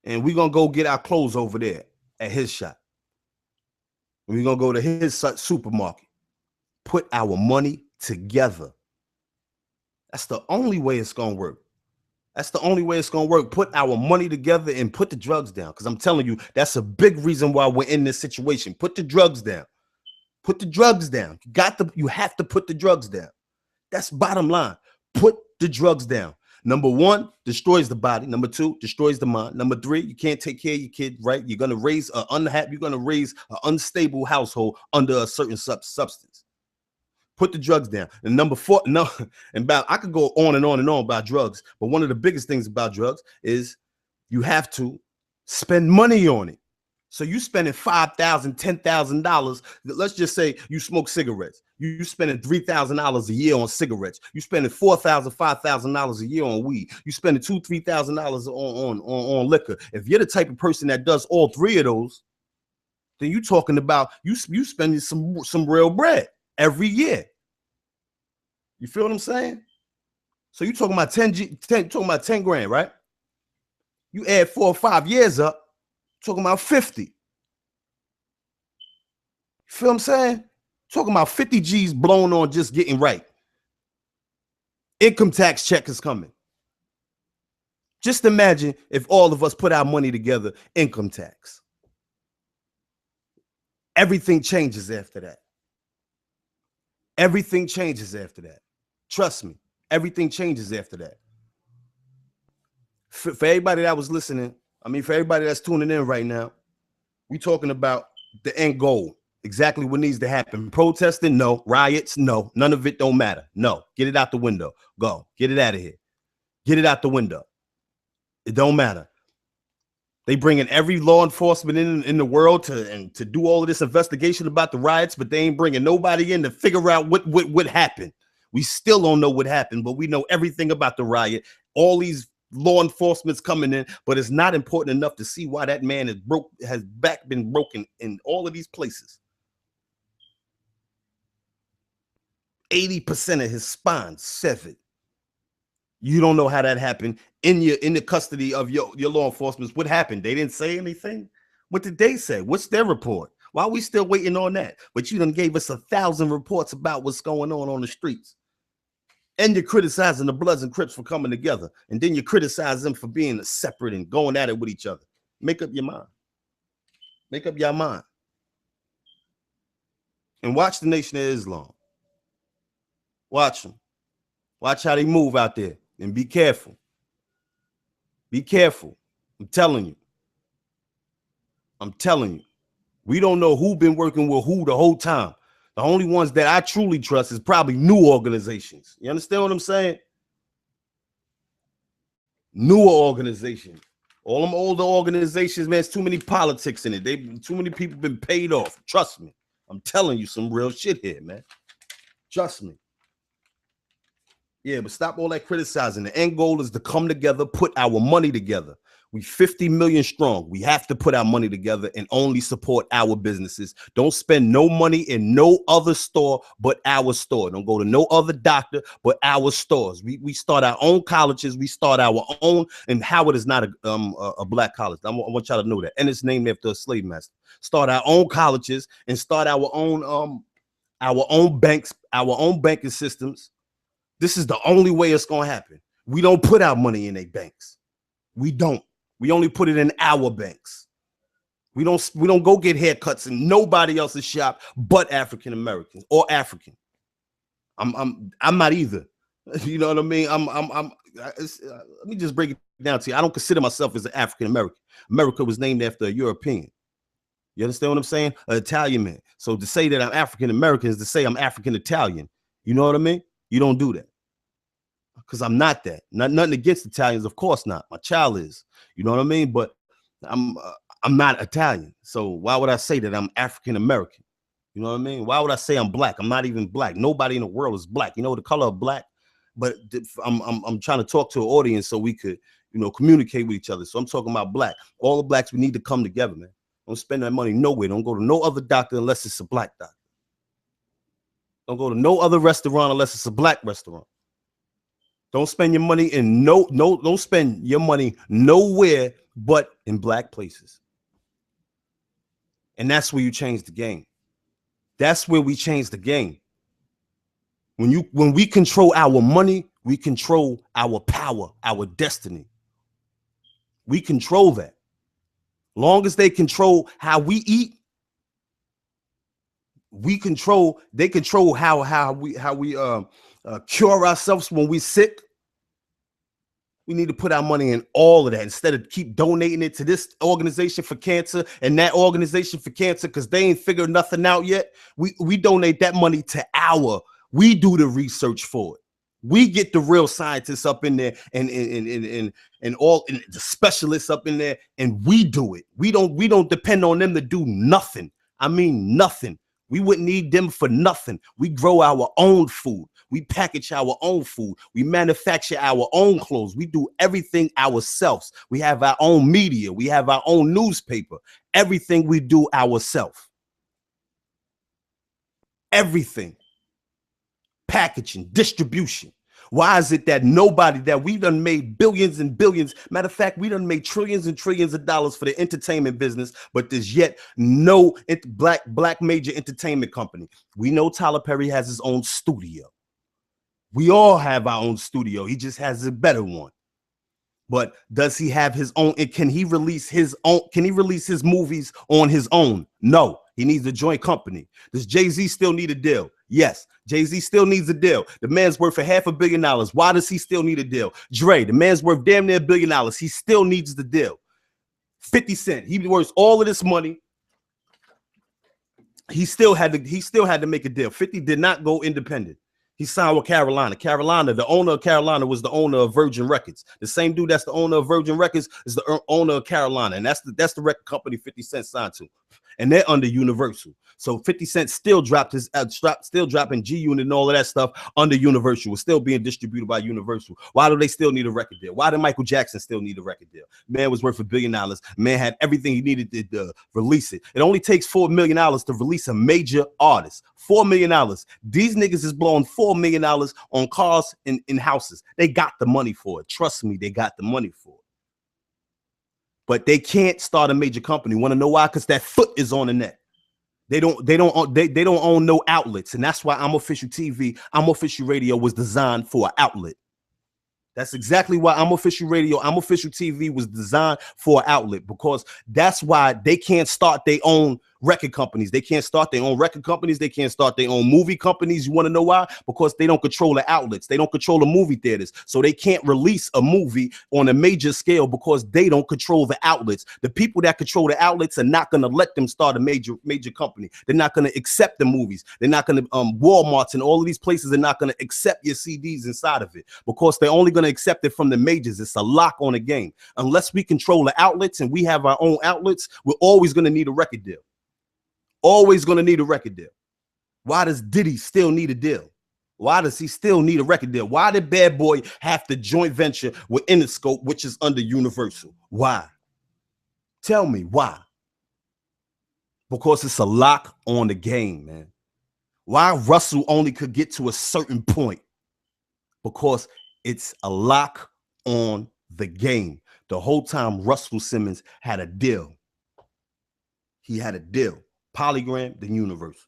And we're going to go get our clothes over there at his shop. We're going to go to his supermarket. Put our money together. That's the only way it's going to work. That's the only way it's going to work. Put our money together and put the drugs down. Because I'm telling you, that's a big reason why we're in this situation. Put the drugs down. Put the drugs down. You have to put the drugs down. That's bottom line. Put the drugs down. Number one, destroys the body. Number two, destroys the mind. Number three, you can't take care of your kid, right? You're going to raise an unstable household under a certain substance. Put the drugs down. And number four, I could go on and on and on about drugs, but one of the biggest things about drugs is you have to spend money on it. So you spending $5,000, $10,000. Let's just say you smoke cigarettes. You spending $3,000 a year on cigarettes. You spending $4,000, $5,000 a year on weed. You spending $2,000, $3,000 on liquor. If you're the type of person that does all three of those, then you talking about you spending some real bread every year. You feel what I'm saying? So you talking about 10 grand, right? You add 4 or 5 years up, talking about 50. You feel what I'm saying? Talking about 50 G's blown on just getting right. Income tax check is coming. Just imagine if all of us put our money together, income tax. Everything changes after that. Everything changes after that. Trust me, everything changes after that. For everybody that was listening, I mean, for everybody that's tuning in right now, we talking about the end goal. Exactly what needs to happen. Protesting, no. Riots, no. None of it don't matter. No. Get it out the window. Go. Get it out of here. Get it out the window. It don't matter. They bringing every law enforcement in the world to do all of this investigation about the riots, but they ain't bringing nobody in to figure out what happened. We still don't know what happened, but we know everything about the riot. All these law enforcement's coming in, but it's not important enough to see why that man has back been broken in all of these places. 80% of his spine severed. You don't know how that happened in the custody of your law enforcement. What happened? They didn't say anything. What did they say? What's their report? Why are we still waiting on that? But you done gave us 1,000 reports about what's going on the streets. And you're criticizing the Bloods and Crips for coming together. And then you criticize them for being separate and going at it with each other. Make up your mind. Make up your mind. And watch the Nation of Islam. Watch them. Watch how they move out there. And be careful. Be careful. I'm telling you. I'm telling you. We don't know who been working with who the whole time. The only ones that I truly trust is probably new organizations. You understand what I'm saying? Newer organizations. All them older organizations, man, it's too many politics in it. Too many people been paid off. Trust me. I'm telling you some real shit here, man. Trust me. Yeah, but stop all that criticizing. The end goal is to come together, put our money together. We 50 million strong. We have to put our money together and only support our businesses. Don't spend no money in no other store but our store. Don't go to no other doctor but our stores. We start our own colleges. We start our own. And Howard is not a black college. I want y'all to know that. And it's named after a slave master. Start our own colleges and start our own banks, our own banking systems. This is the only way it's going to happen. We don't put our money in their banks. We don't. We only put it in our banks. We don't go get haircuts in nobody else's shop but African Americans or African. I'm not either. You know what I mean? Let me just break it down to you. I don't consider myself as an African American. America was named after a European. You understand what I'm saying? An Italian man. So to say that I'm African American is to say I'm African Italian. You know what I mean? You don't do that. Because I'm not that. Nothing against Italians, of course not. My child is. You know what I mean? But I'm not Italian. So why would I say that I'm African American? You know what I mean? Why would I say I'm black? I'm not even black. Nobody in the world is black. You know the color of black? But I'm trying to talk to an audience so we could, communicate with each other. So I'm talking about black. All the blacks, we need to come together, man. Don't spend that money nowhere. Don't go to no other doctor unless it's a black doctor. Don't go to no other restaurant unless it's a black restaurant. Don't spend your money in don't spend your money nowhere but in black places. And that's where you change the game. That's where we change the game. When we control our money, we control our power, our destiny. We control that. Long as they control how we eat, they control how we cure ourselves when we're sick. We need to put our money in all of that instead of keep donating it to this organization for cancer and that organization for cancer because they ain't figured nothing out yet. We donate that money to we do the research for it. We get the real scientists up in there and all the specialists up in there, and we do it. We don't depend on them to do nothing. I mean nothing. We wouldn't need them for nothing. We grow our own food. We package our own food. We manufacture our own clothes. We do everything ourselves. We have our own media. We have our own newspaper. Everything we do ourselves. Everything. Packaging, distribution. Why is it that we done made billions and billions? Matter of fact, we done made trillions and trillions of dollars for the entertainment business, but there's yet no black major entertainment company. We know Tyler Perry has his own studio. We all have our own studio. He just has a better one. But does he have his own? And can he release his own? Can he release his movies on his own? No, He needs a joint company. Does Jay-Z still need a deal? Yes. Jay-Z still needs a deal. The man's worth $500 million. Why does he still need a deal? Dre, the man's worth damn near $1 billion. He still needs the deal. 50 Cent, he worth all of this money. He still had to make a deal. 50 did not go independent. He signed with Carolina. Carolina, the owner of Carolina was the owner of Virgin Records. The same dude that's the owner of Virgin Records is the owner of Carolina. And that's the record company 50 Cent signed to. And they're under Universal. So 50 Cent still dropped his still dropping G Unit and all of that stuff under Universal. It's still being distributed by Universal. Why do they still need a record deal? Why did Michael Jackson still need a record deal? Man was worth $1 billion. Man had everything he needed to release it. It only takes $4 million to release a major artist. $4 million. These niggas is blowing $4 million on cars in houses. They got the money for it. Trust me, they got the money for it. But they can't start a major company. Want to know why? Because that foot is on the net. They don't own no outlets, and that's why I'm Official TV, I'm Official Radio was designed for an outlet. That's exactly why I'm Official Radio, I'm Official TV was designed for an outlet, because that's why they can't start their own record companies. They can't start their own record companies. They can't start their own movie companies. You want to know why? Because they don't control the outlets. They don't control the movie theaters. So they can't release a movie on a major scale because they don't control the outlets. The people that control the outlets are not going to let them start a major company. They're not going to accept the movies. They're not going to, Walmarts and all of these places are not going to accept your CDs inside of it, because they're only going to accept it from the majors. It's a lock on the game. Unless we control the outlets and we have our own outlets, we're always going to need a record deal. Always going to need a record deal. Why does Diddy still need a deal? Why does he still need a record deal? Why did Bad Boy have to joint venture with Interscope, which is under Universal? Why? Tell me why. Because it's a lock on the game, man. Why Russell only could get to a certain point? Because it's a lock on the game. The whole time Russell Simmons had a deal. He had a deal. Polygram, then Universal.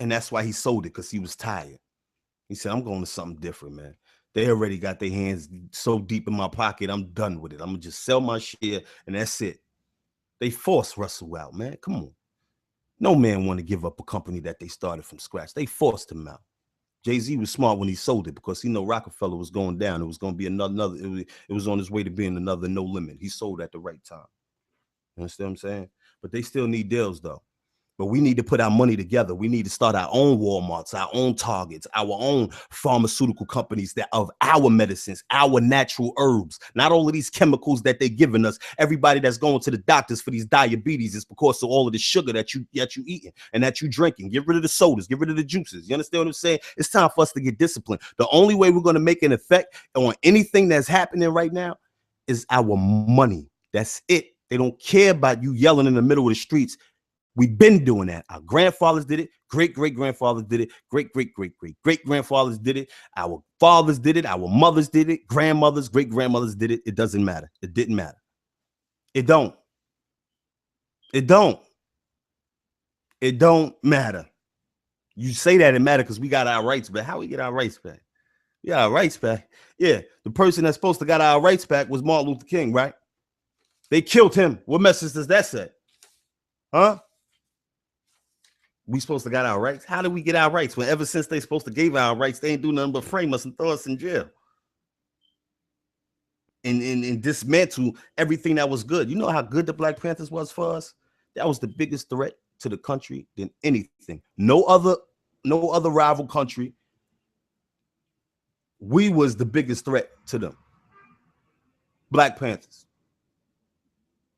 And that's why he sold it, because he was tired. He said, I'm going to something different, man. They already got their hands so deep in my pocket. I'm done with it. I'm going to just sell my share, and that's it. They forced Russell out, man. Come on. No man want to give up a company that they started from scratch. They forced him out. Jay-Z was smart when he sold it, because he know Rockefeller was going down. It was going to be another it was on his way to being another No Limit. He sold at the right time. You understand what I'm saying? But they still need deals, though. But we need to put our money together. We need to start our own Walmarts, our own Targets, our own pharmaceutical companies that of our medicines, our natural herbs, not all of these chemicals that they're giving us. Everybody that's going to the doctors for these diabetes is because of all of the sugar that you eating and that you drinking. Get rid of the sodas, get rid of the juices. You understand what I'm saying? It's time for us to get disciplined. The only way we're going to make an effect on anything that's happening right now is our money. That's it. They don't care about you yelling in the middle of the streets. We've been doing that. Our grandfathers did it. Great-great-grandfathers did it. Great-great-great-great-great-grandfathers did it. Our fathers did it. Our mothers did it. Grandmothers, great-grandmothers did it. It doesn't matter. It didn't matter. It don't. It don't. It don't matter. You say that it matters because we got our rights back. How we get our rights back? We got our rights back. Yeah, the person that's supposed to got our rights back was Martin Luther King, right? They killed him. What message does that say? Huh? We supposed to got our rights? How did we get our rights? When ever since they supposed to give our rights, they ain't do nothing but frame us and throw us in jail. And dismantle everything that was good. You know how good the Black Panthers was for us? That was the biggest threat to the country than anything. No other rival country. We was the biggest threat to them. Black Panthers.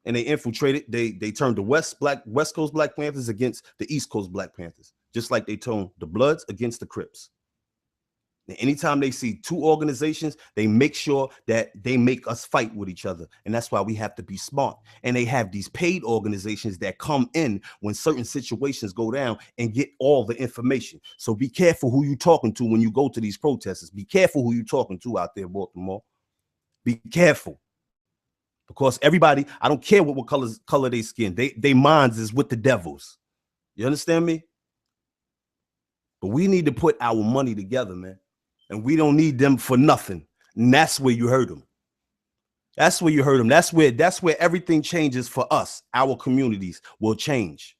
And they infiltrated. They turned the West Coast Black Panthers against the East Coast Black Panthers, just like they turned the Bloods against the Crips. And anytime they see two organizations, they make sure that they make us fight with each other. And that's why we have to be smart. And they have these paid organizations that come in when certain situations go down and get all the information. So be careful who you're talking to when you go to these protesters. Be careful who you're talking to out there in Baltimore. Be careful. Because everybody, I don't care what color they skin. They minds is with the devils. You understand me? But we need to put our money together, man. And we don't need them for nothing. And that's where you hurt them. That's where you heard them. That's where everything changes for us. Our communities will change.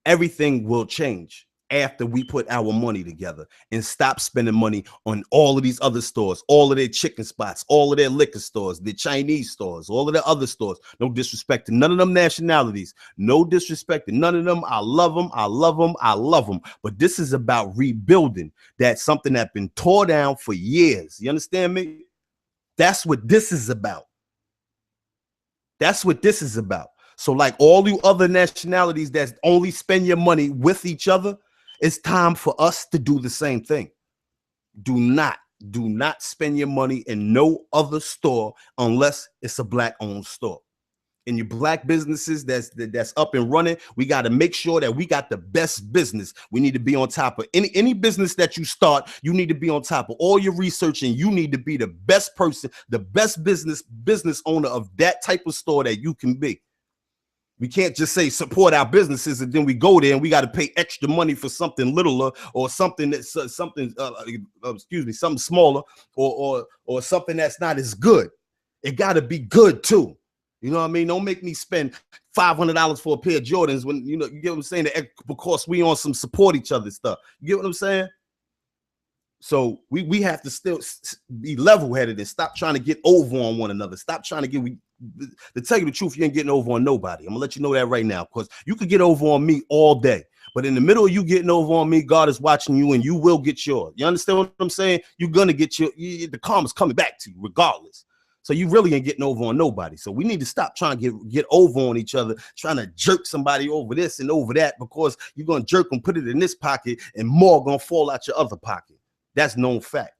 Everything will change after we put our money together and stop spending money on all of these other stores, all of their chicken spots, all of their liquor stores, the Chinese stores, all of the other stores. No disrespect to none of them nationalities. No disrespect to none of them. I love them. I love them. I love them. But this is about rebuilding. That's something that's been tore down for years. You understand me? That's what this is about. That's what this is about. So, like all you other nationalities that only spend your money with each other, it's time for us to do the same thing. Do not spend your money in no other store unless it's a black-owned store. In your black businesses that's up and running, we got to make sure that we got the best business. We need to be on top of any business that you start. You need to be on top of all your research, and you need to be the best person, the best business owner of that type of store that you can be. We can't just say support our businesses and then we go there and we got to pay extra money for something littler or something that's something something smaller or something that's not as good. It got to be good too. You know what I mean? Don't make me spend $500 for a pair of Jordans when you get what I'm saying, because we on some support each other stuff. You get what I'm saying? So we have to still be level-headed and stop trying to get over on one another. Stop trying to get to tell you the truth, you ain't getting over on nobody. I'm gonna let you know that right now, because you could get over on me all day. But in the middle of you getting over on me, God is watching you and you will get yours. You understand what I'm saying? You're gonna get the karma's coming back to you regardless. So you really ain't getting over on nobody. So we need to stop trying to get over on each other, trying to jerk somebody over this and over that, because you're gonna jerk and put it in this pocket and more gonna fall out your other pocket. That's known fact.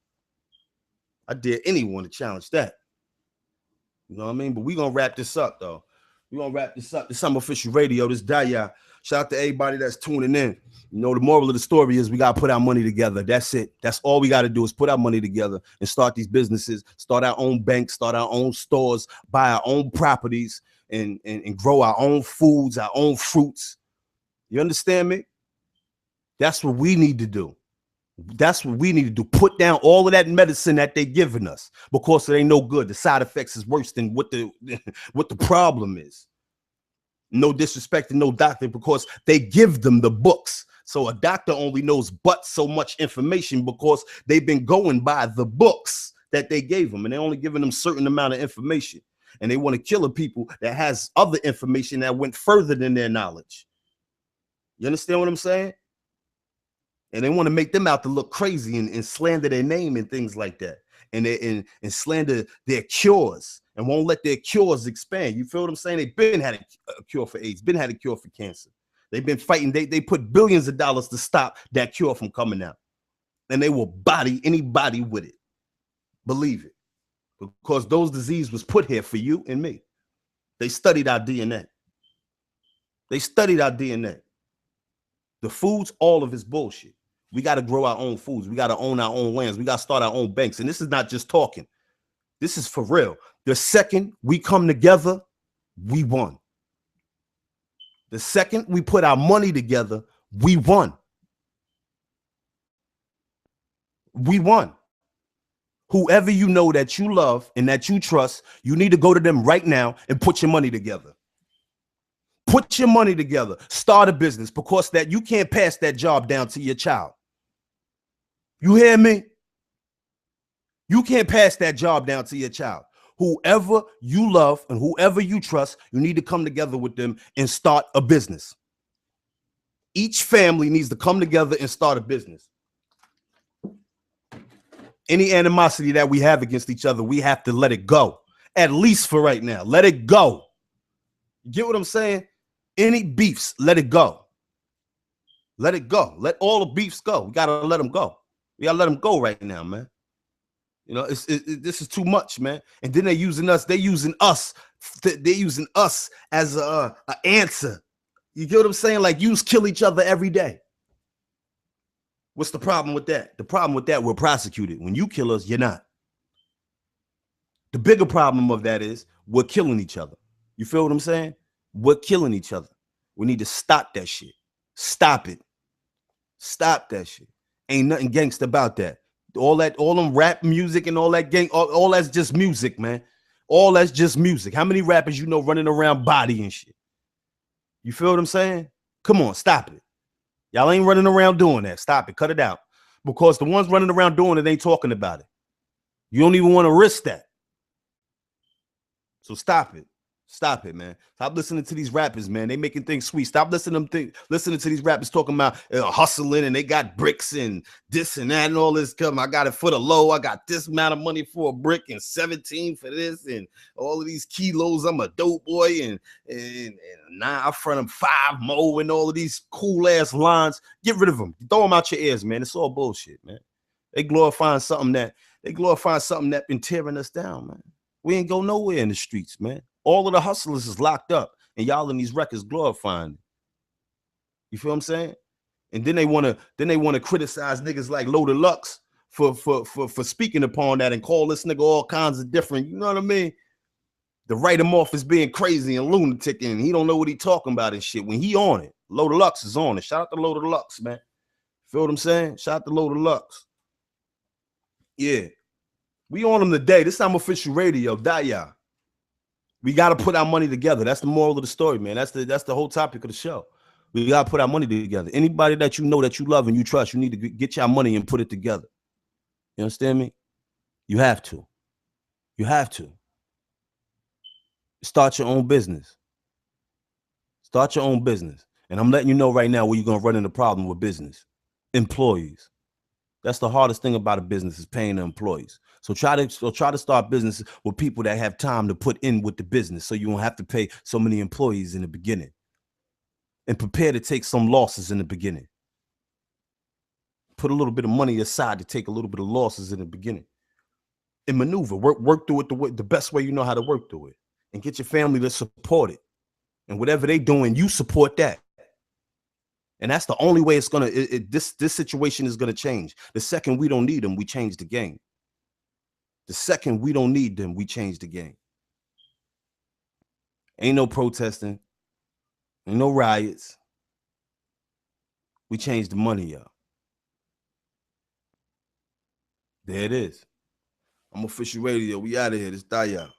I dare anyone to challenge that. You know what I mean? But we're going to wrap this up, though. We're going to wrap this up. This is Official Radio. This is Daya. Shout out to everybody that's tuning in. You know, the moral of the story is we got to put our money together. That's it. That's all we got to do is put our money together and start these businesses, start our own banks, start our own stores, buy our own properties, and grow our own foods, our own fruits. You understand me? That's what we need to do. That's what we need to do. Put down all of that medicine that they're giving us, because it ain't no good. The side effects is worse than what the problem is. No disrespect to no doctor, because they give them the books. So a doctor only knows but so much information because they've been going by the books that they gave them, and they're only giving them certain amount of information. And they want to kill a people that has other information that went further than their knowledge. You understand what I'm saying? And they want to make them out to look crazy and slander their name and things like that. And slander their cures and won't let their cures expand. You feel what I'm saying? They've been had a cure for AIDS, been had a cure for cancer. They've been fighting. They put billions of dollars to stop that cure from coming out. And they will body anybody with it. Believe it. Because those diseases was put here for you and me. They studied our DNA. They studied our DNA. The foods, all of it's bullshit. We got to grow our own foods. We got to own our own lands. We got to start our own banks. And this is not just talking. This is for real. The second we come together, we won. The second we put our money together, we won. We won. Whoever you know that you love and that you trust, you need to go to them right now and put your money together. Put your money together. Start a business, because that you can't pass that job down to your child. You hear me? You can't pass that job down to your child. Whoever you love and whoever you trust, you need to come together with them and start a business. Each family needs to come together and start a business. Any animosity that we have against each other, we have to let it go. At least for right now. Let it go. You get what I'm saying? Any beefs, let it go. Let it go. Let all the beefs go. We got to let them go. We got to let them go right now, man. You know, this is too much, man. And then they're using us. They're using us. They're using us as a answer. You get what I'm saying? Like, you kill each other every day. What's the problem with that? The problem with that, we're prosecuted. When you kill us, you're not. The bigger problem of that is we're killing each other. You feel what I'm saying? We're killing each other. We need to stop that shit. Stop it. Stop that shit. Ain't nothing gangsta about that. All them rap music and all that all that's just music, man. All that's just music. How many rappers you know running around body and shit? You feel what I'm saying? Come on, stop it. Y'all ain't running around doing that. Stop it. Cut it out. Because the ones running around doing it ain't talking about it. You don't even want to risk that. So stop it. Stop it, man. Stop listening to these rappers, man. They making things sweet. Stop listening to these rappers talking about hustling and they got bricks and this and that and all this. Come, I got it for the low. I got this amount of money for a brick and 17 for this and all of these kilos. I'm a dope boy and now I front them 5 more and all of these cool ass lines. Get rid of them. Throw them out your ears, man. It's all bullshit, man. They glorifying something that been tearing us down, man. We ain't go nowhere in the streets, man. All of the hustlers is locked up, and y'all in these records glorifying it. You feel what I'm saying? And then they wanna criticize niggas like Loaded Lux for speaking upon that and call this nigga all kinds of different. You know what I mean? To write him off as being crazy and lunatic, and he don't know what he talking about and shit. When he on it, Loaded Lux is on it. Shout out to Loaded Lux, man. Feel what I'm saying? Shout out to Loaded Lux. Yeah. We on them today. This time official radio. Daya. We got to put our money together. That's the moral of the story, man. That's the whole topic of the show. We got to put our money together. Anybody that you know that you love and you trust, you need to get your money and put it together. You understand me? You have to. You have to. Start your own business. Start your own business. And I'm letting you know right now where you're going to run into a problem with business. Employees. That's the hardest thing about a business is paying the employees. So try to start businesses with people that have time to put in with the business so you won't have to pay so many employees in the beginning. And prepare to take some losses in the beginning. Put a little bit of money aside to take a little bit of losses in the beginning. And maneuver, work through it the best way you know how to work through it. And get your family to support it. And whatever they doing, you support that. And that's the only way it's gonna. This situation is gonna change. The second we don't need them, we change the game. The second we don't need them, we change the game. Ain't no protesting. Ain't no riots. We change the money, y'all. There it is. I'm official radio. We out of here. This Daya.